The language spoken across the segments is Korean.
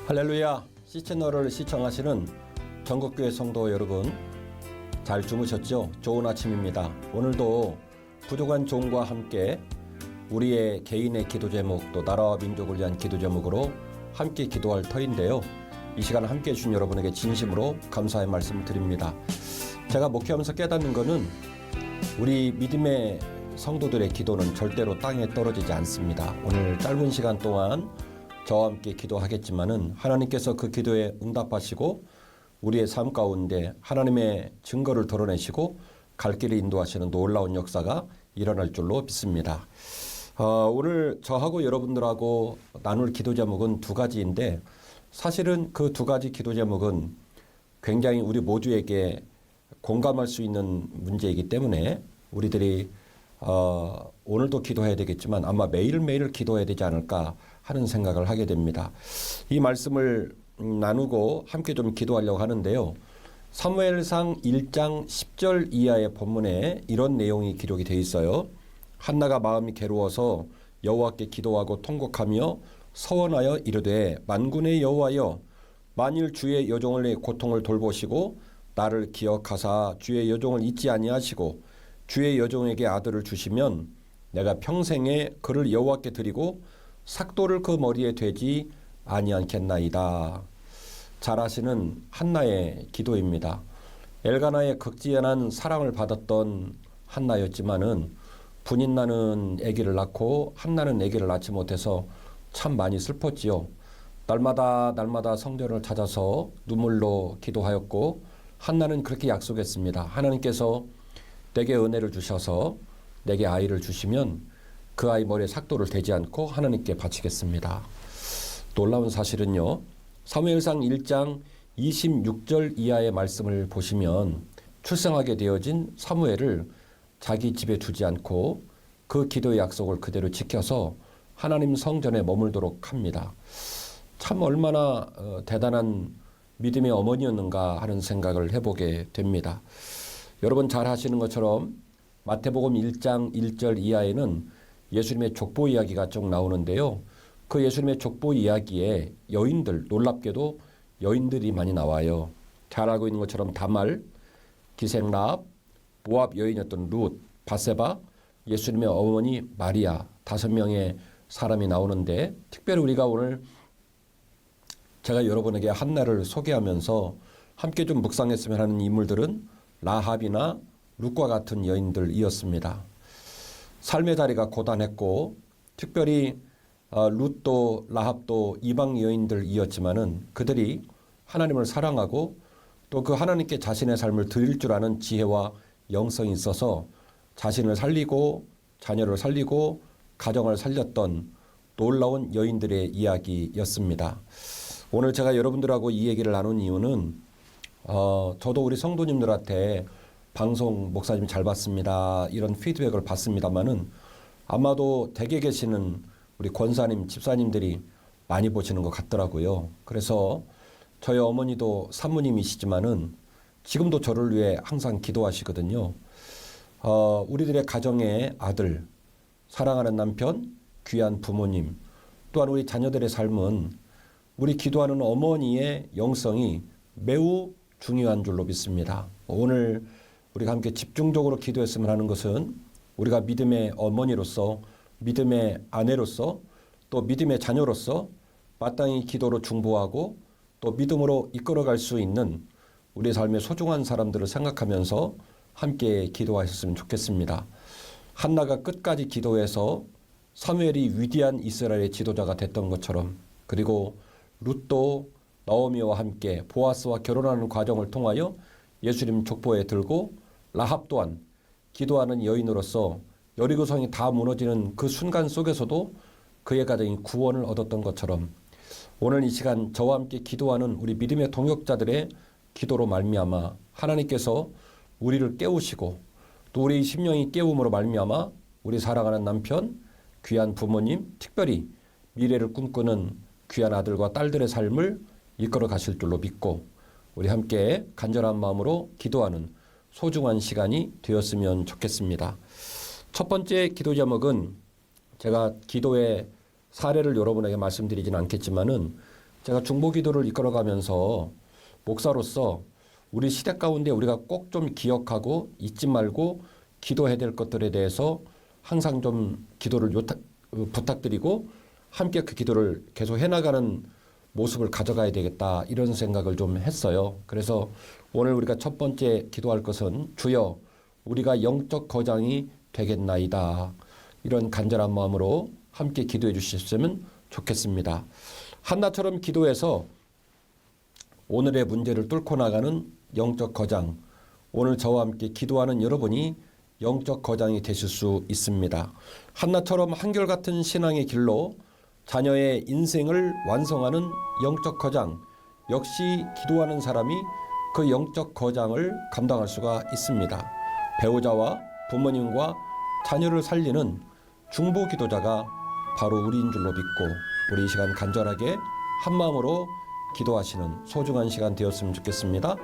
할렐루야, C채널을 시청하시는 전국교회 성도 여러분, 잘 주무셨죠? 좋은 아침입니다. 오늘도 부족한 종과 함께 우리의 개인의 기도 제목, 또 나라와 민족을 위한 기도 제목으로 함께 기도할 터인데요. 이 시간 함께 해주신 여러분에게 진심으로 감사의 말씀을 드립니다. 제가 목회하면서 깨닫는 것은 우리 믿음의 성도들의 기도는 절대로 땅에 떨어지지 않습니다. 오늘 짧은 시간 동안 저와 함께 기도하겠지만은 하나님께서 그 기도에 응답하시고 우리의 삶 가운데 하나님의 증거를 드러내시고 갈 길을 인도하시는 놀라운 역사가 일어날 줄로 믿습니다. 오늘 저하고 여러분들하고 나눌 기도 제목은 두 가지인데 사실은 그 두 가지 기도 제목은 굉장히 우리 모두에게 공감할 수 있는 문제이기 때문에 우리들이 오늘도 기도해야 되겠지만 아마 매일매일 기도해야 되지 않을까 하는 생각을 하게 됩니다. 이 말씀을 나누고 함께 좀 기도하려고 하는데요. 사무엘상 1장 10절 이하의 본문에 이런 내용이 기록이 되어 있어요. 한나가 마음이 괴로워서 여호와께 기도하고 통곡하며 서원하여 이르되 만군의 여호와여, 만일 주의 여종의 고통을 돌보시고 나를 기억하사 주의 여종을 잊지 아니하시고 주의 여종에게 아들을 주시면 내가 평생에 그를 여호와께 드리고 삭도를 그 머리에 대지 아니하겠나이다. 잘 아시는 한나의 기도입니다. 엘가나의 극진한 사랑을 받았던 한나였지만은 분인 나는 아기를 낳고 한나는 아기를 낳지 못해서 참 많이 슬펐지요. 날마다 성전을 찾아서 눈물로 기도하였고 한나는 그렇게 약속했습니다. 하나님께서 내게 은혜를 주셔서 내게 아이를 주시면 그 아이 머리에 삭도를 대지 않고 하나님께 바치겠습니다. 놀라운 사실은요. 사무엘상 1장 26절 이하의 말씀을 보시면 출생하게 되어진 사무엘을 자기 집에 두지 않고 그 기도의 약속을 그대로 지켜서 하나님 성전에 머물도록 합니다. 참 얼마나 대단한 믿음의 어머니였는가 하는 생각을 해보게 됩니다. 여러분 잘 아시는 것처럼 마태복음 1장 1절 이하에는 예수님의 족보 이야기가 쭉 나오는데요. 그 예수님의 족보 이야기에 여인들, 놀랍게도 여인들이 많이 나와요. 잘 알고 있는 것처럼 다말, 기생라합, 모압 여인이었던 룻, 바세바, 예수님의 어머니 마리아 5명의 사람이 나오는데 특별히 우리가 오늘 제가 여러분에게 한나를 소개하면서 함께 좀 묵상했으면 하는 인물들은 라합이나 룻과 같은 여인들이었습니다. 삶의 자리가 고단했고 특별히 룻도 라합도 이방 여인들이었지만은 그들이 하나님을 사랑하고 또 그 하나님께 자신의 삶을 드릴 줄 아는 지혜와 영성이 있어서 자신을 살리고 자녀를 살리고 가정을 살렸던 놀라운 여인들의 이야기였습니다. 오늘 제가 여러분들하고 이 얘기를 나눈 이유는 저도 우리 성도님들한테 방송 목사님 잘 봤습니다. 이런 피드백을 받습니다만은 아마도 댁에 계시는 우리 권사님, 집사님들이 많이 보시는 것 같더라고요. 그래서 저희 어머니도 산모님이시지만은 지금도 저를 위해 항상 기도하시거든요. 우리들의 가정의 아들, 사랑하는 남편, 귀한 부모님, 또한 우리 자녀들의 삶은 우리 기도하는 어머니의 영성이 매우 중요한 줄로 믿습니다. 오늘 우리가 함께 집중적으로 기도했으면 하는 것은 우리가 믿음의 어머니로서 믿음의 아내로서 또 믿음의 자녀로서 마땅히 기도로 중보하고 또 믿음으로 이끌어갈 수 있는 우리의 삶의 소중한 사람들을 생각하면서 함께 기도하셨으면 좋겠습니다. 한나가 끝까지 기도해서 사무엘이 위대한 이스라엘의 지도자가 됐던 것처럼 그리고 룻도 나오미와 함께 보아스와 결혼하는 과정을 통하여 예수님 족보에 들고 라합 또한 기도하는 여인으로서 여리고성이 다 무너지는 그 순간 속에서도 그의 가정이 구원을 얻었던 것처럼 오늘 이 시간 저와 함께 기도하는 우리 믿음의 동역자들의 기도로 말미암아 하나님께서 우리를 깨우시고 또 우리 심령이 깨움으로 말미암아 우리 사랑하는 남편, 귀한 부모님, 특별히 미래를 꿈꾸는 귀한 아들과 딸들의 삶을 이끌어 가실 줄로 믿고 우리 함께 간절한 마음으로 기도하는 소중한 시간이 되었으면 좋겠습니다. 첫 번째 기도 제목은 제가 기도의 사례를 여러분에게 말씀드리지는 않겠지만은 제가 중보기도를 이끌어가면서 목사로서 우리 시대 가운데 우리가 꼭 좀 기억하고 잊지 말고 기도해야 될 것들에 대해서 항상 좀 기도를 부탁드리고 함께 그 기도를 계속 해나가는 모습을 가져가야 되겠다, 이런 생각을 좀 했어요. 그래서 오늘 우리가 첫 번째 기도할 것은 주여 우리가 영적 거장이 되겠나이다, 이런 간절한 마음으로 함께 기도해 주셨으면 좋겠습니다. 한나처럼 기도해서 오늘의 문제를 뚫고 나가는 영적 거장, 오늘 저와 함께 기도하는 여러분이 영적 거장이 되실 수 있습니다. 한나처럼 한결같은 신앙의 길로 자녀의 인생을 완성하는 영적 거장, 역시 기도하는 사람이 그 영적 거장을 감당할 수가 있습니다. 배우자와 부모님과 자녀를 살리는 중보 기도자가 바로 우리인 줄로 믿고 우리 이 시간 간절하게 한마음으로 기도하시는 소중한 시간 되었으면 좋겠습니다.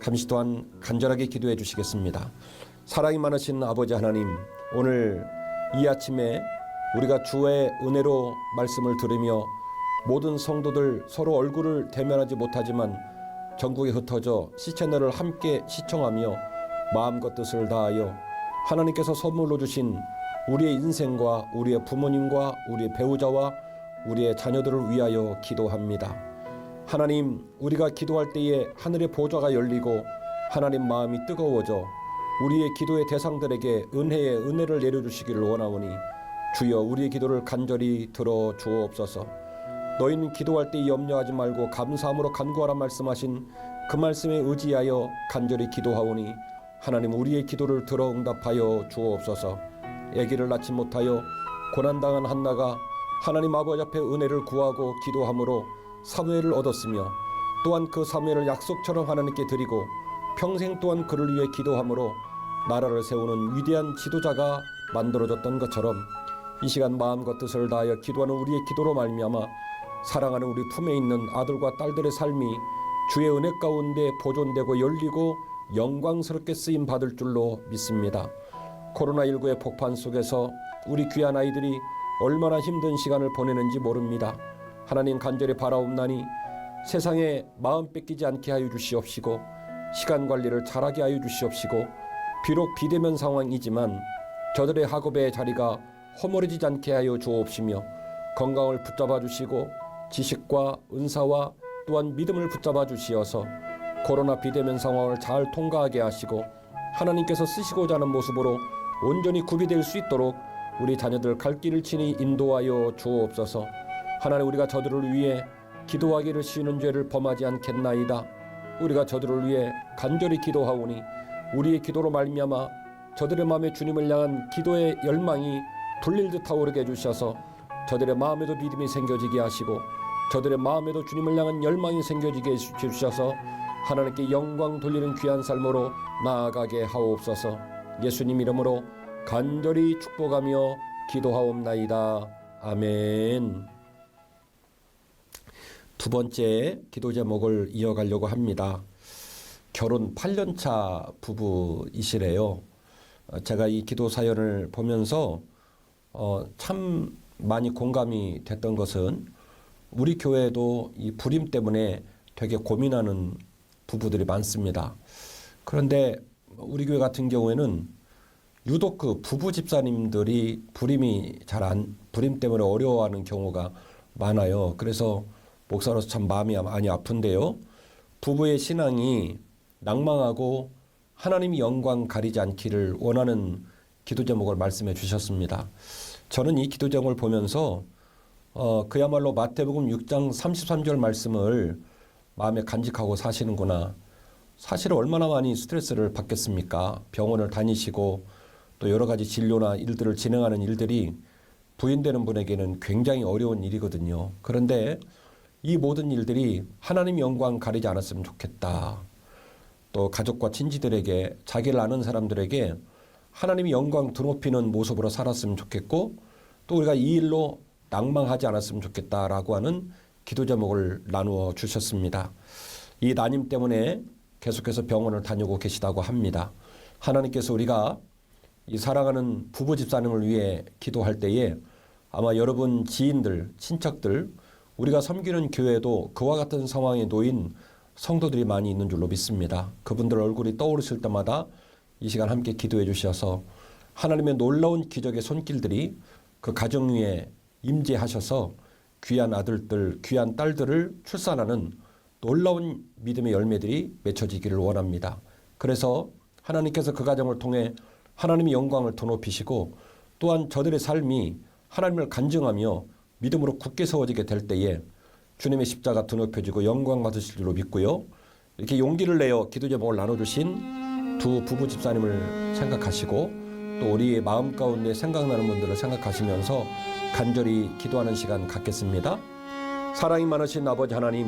잠시 동안 간절하게 기도해 주시겠습니다. 사랑이 많으신 아버지 하나님, 오늘 이 아침에 우리가 주의 은혜로 말씀을 들으며 모든 성도들 서로 얼굴을 대면하지 못하지만 전국에 흩어져 C채널을 함께 시청하며 마음과 뜻을 다하여 하나님께서 선물로 주신 우리의 인생과 우리의 부모님과 우리의 배우자와 우리의 자녀들을 위하여 기도합니다. 하나님, 우리가 기도할 때에 하늘의 보좌가 열리고 하나님 마음이 뜨거워져 우리의 기도의 대상들에게 은혜의 은혜를 내려주시기를 원하오니 주여 우리의 기도를 간절히 들어 주옵소서. 너희는 기도할 때 염려하지 말고 감사함으로 간구하라 말씀하신 그 말씀에 의지하여 간절히 기도하오니 하나님 우리의 기도를 들어 응답하여 주옵소서. 아기를 낳지 못하여 고난당한 한나가 하나님 아버지 앞에 은혜를 구하고 기도함으로 사무엘을 얻었으며 또한 그 사무엘을 약속처럼 하나님께 드리고 평생 또한 그를 위해 기도함으로 나라를 세우는 위대한 지도자가 만들어졌던 것처럼 이 시간 마음과 뜻을 다하여 기도하는 우리의 기도로 말미암아 사랑하는 우리 품에 있는 아들과 딸들의 삶이 주의 은혜 가운데 보존되고 열리고 영광스럽게 쓰임 받을 줄로 믿습니다. 코로나19의 폭판 속에서 우리 귀한 아이들이 얼마나 힘든 시간을 보내는지 모릅니다. 하나님 간절히 바라옵나니 세상에 마음 뺏기지 않게 하여 주시옵시고 시간 관리를 잘하게 하여 주시옵시고 비록 비대면 상황이지만 저들의 학업의 자리가 허물어지지 않게 하여 주옵시며 건강을 붙잡아 주시고 지식과 은사와 또한 믿음을 붙잡아 주시어서 코로나 비대면 상황을 잘 통과하게 하시고 하나님께서 쓰시고자 하는 모습으로 온전히 구비될 수 있도록 우리 자녀들 갈 길을 친히 인도하여 주옵소서. 하나님, 우리가 저들을 위해 기도하기를 쉬는 죄를 범하지 않겠나이다. 우리가 저들을 위해 간절히 기도하오니 우리의 기도로 말미암아 저들의 마음에 주님을 향한 기도의 열망이 불릴 듯 타오르게 해주셔서 저들의 마음에도 믿음이 생겨지게 하시고 저들의 마음에도 주님을 향한 열망이 생겨지게 해주셔서 하나님께 영광 돌리는 귀한 삶으로 나아가게 하옵소서. 예수님 이름으로 간절히 축복하며 기도하옵나이다. 아멘. 두 번째 기도 제목을 이어가려고 합니다. 결혼 8년차 부부이시래요. 제가 이 기도 사연을 보면서 참 많이 공감이 됐던 것은 우리 교회도 이 불임 때문에 되게 고민하는 부부들이 많습니다. 그런데 우리 교회 같은 경우에는 유독 그 부부 집사님들이 불임 때문에 어려워하는 경우가 많아요. 그래서 목사로서 참 마음이 많이 아픈데요. 부부의 신앙이 낭망하고 하나님이 영광 가리지 않기를 원하는 기도 제목을 말씀해 주셨습니다. 저는 이 기도 제목을 보면서 그야말로 마태복음 6장 33절 말씀을 마음에 간직하고 사시는구나. 사실 얼마나 많이 스트레스를 받겠습니까? 병원을 다니시고 또 여러 가지 진료나 일들을 진행하는 일들이 부인되는 분에게는 굉장히 어려운 일이거든요. 그런데 이 모든 일들이 하나님 영광 가리지 않았으면 좋겠다. 또 가족과 친지들에게, 자기를 아는 사람들에게 하나님이 영광 드높이는 모습으로 살았으면 좋겠고 또 우리가 이 일로 낭망하지 않았으면 좋겠다라고 하는 기도 제목을 나누어 주셨습니다. 이 난임 때문에 계속해서 병원을 다니고 계시다고 합니다. 하나님께서 우리가 이 사랑하는 부부 집사님을 위해 기도할 때에 아마 여러분 지인들, 친척들, 우리가 섬기는 교회도 그와 같은 상황에 놓인 성도들이 많이 있는 줄로 믿습니다. 그분들 얼굴이 떠오르실 때마다 이 시간 함께 기도해 주셔서 하나님의 놀라운 기적의 손길들이 그 가정 위에 임재하셔서 귀한 아들들, 귀한 딸들을 출산하는 놀라운 믿음의 열매들이 맺혀지기를 원합니다. 그래서 하나님께서 그 가정을 통해 하나님의 영광을 더 높이시고 또한 저들의 삶이 하나님을 간증하며 믿음으로 굳게 서워지게 될 때에 주님의 십자가 더 높여지고 영광 받으실 줄로 믿고요. 이렇게 용기를 내어 기도 제목을 나눠주신 두 부부 집사님을 생각하시고 또 우리의 마음 가운데 생각나는 분들을 생각하시면서 간절히 기도하는 시간 갖겠습니다. 사랑이 많으신 아버지 하나님,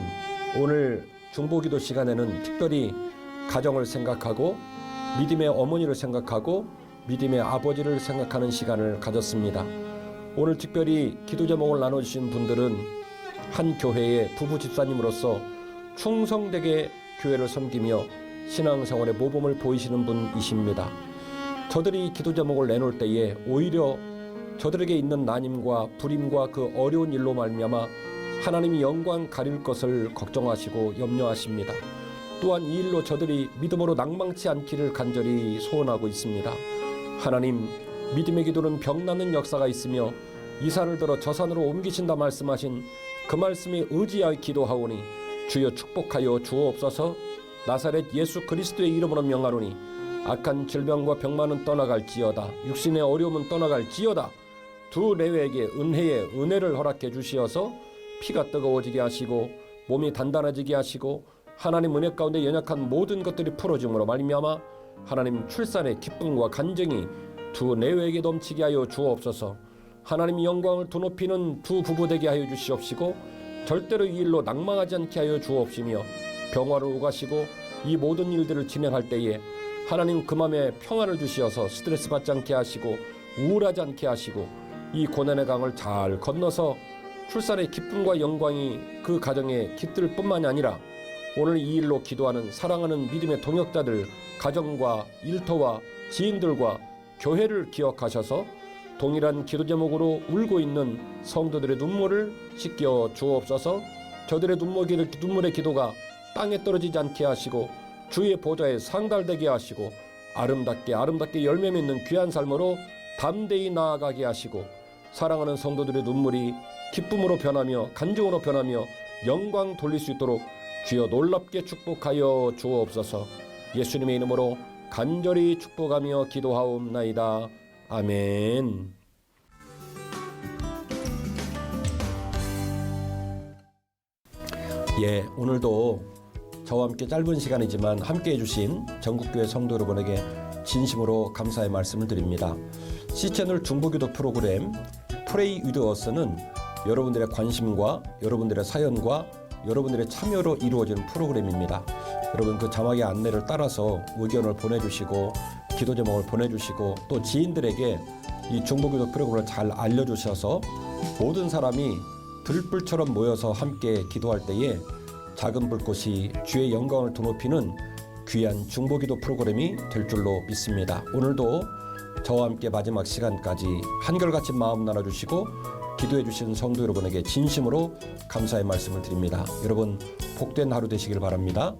오늘 중보기도 시간에는 특별히 가정을 생각하고 믿음의 어머니를 생각하고 믿음의 아버지를 생각하는 시간을 가졌습니다. 오늘 특별히 기도 제목을 나눠주신 분들은 한 교회의 부부 집사님으로서 충성되게 교회를 섬기며 신앙생활의 모범을 보이시는 분이십니다. 저들이 기도 제목을 내놓을 때에 오히려 저들에게 있는 난임과 불임과 그 어려운 일로 말미암아 하나님이 영광 가릴 것을 걱정하시고 염려하십니다. 또한 이 일로 저들이 믿음으로 낭망치 않기를 간절히 소원하고 있습니다. 하나님, 믿음의 기도는 병 낫는 역사가 있으며 이 산을 들어 저 산으로 옮기신다 말씀하신 그 말씀에 의지하여 기도하오니 주여 축복하여 주옵소서. 나사렛 예수 그리스도의 이름으로 명하노니 악한 질병과 병만은 떠나갈지어다. 육신의 어려움은 떠나갈지어다. 두 레위에게 은혜의 은혜를 허락해 주시어서 피가 뜨거워지게 하시고 몸이 단단해지게 하시고 하나님 은혜 가운데 연약한 모든 것들이 풀어짐으로 말미암아 하나님 출산의 기쁨과 간증이 두 레위에게 넘치게 하여 주옵소서. 하나님 영광을 더 높이는 두 부부 되게 하여 주시옵시고 절대로 이 일로 낭망하지 않게 하여 주옵시며 병화를 오가시고 이 모든 일들을 진행할 때에 하나님 그 맘에 평안을 주시어서 스트레스 받지 않게 하시고 우울하지 않게 하시고 이 고난의 강을 잘 건너서 출산의 기쁨과 영광이 그 가정에 깃들 뿐만이 아니라 오늘 이 일로 기도하는 사랑하는 믿음의 동역자들, 가정과 일터와 지인들과 교회를 기억하셔서 동일한 기도 제목으로 울고 있는 성도들의 눈물을 씻겨 주옵소서. 저들의 눈물의 기도가 땅에 떨어지지 않게 하시고 주의 보좌에 상달되게 하시고 아름답게 열매 맺는 귀한 삶으로 담대히 나아가게 하시고 사랑하는 성도들의 눈물이 기쁨으로 변하며 간증으로 변하며 영광 돌릴 수 있도록 주여 놀랍게 축복하여 주옵소서. 예수님의 이름으로 간절히 축복하며 기도하옵나이다. 아멘. 오늘도 저와 함께 짧은 시간이지만 함께 해주신 전국교회 성도 여러분에게 진심으로 감사의 말씀을 드립니다. C채널 중보기도 프로그램 Pray with Us는 여러분들의 관심과 여러분들의 사연과 여러분들의 참여로 이루어지는 프로그램입니다. 여러분 그 자막의 안내를 따라서 의견을 보내주시고 기도 제목을 보내주시고 또 지인들에게 이 중보기도 프로그램을 잘 알려주셔서 모든 사람이 들불처럼 모여서 함께 기도할 때에 작은 불꽃이 주의 영광을 더 높이는 귀한 중보기도 프로그램이 될 줄로 믿습니다. 오늘도 저와 함께 마지막 시간까지 한결같이 마음 나눠주시고 기도해 주신 성도 여러분에게 진심으로 감사의 말씀을 드립니다. 여러분 복된 하루 되시길 바랍니다.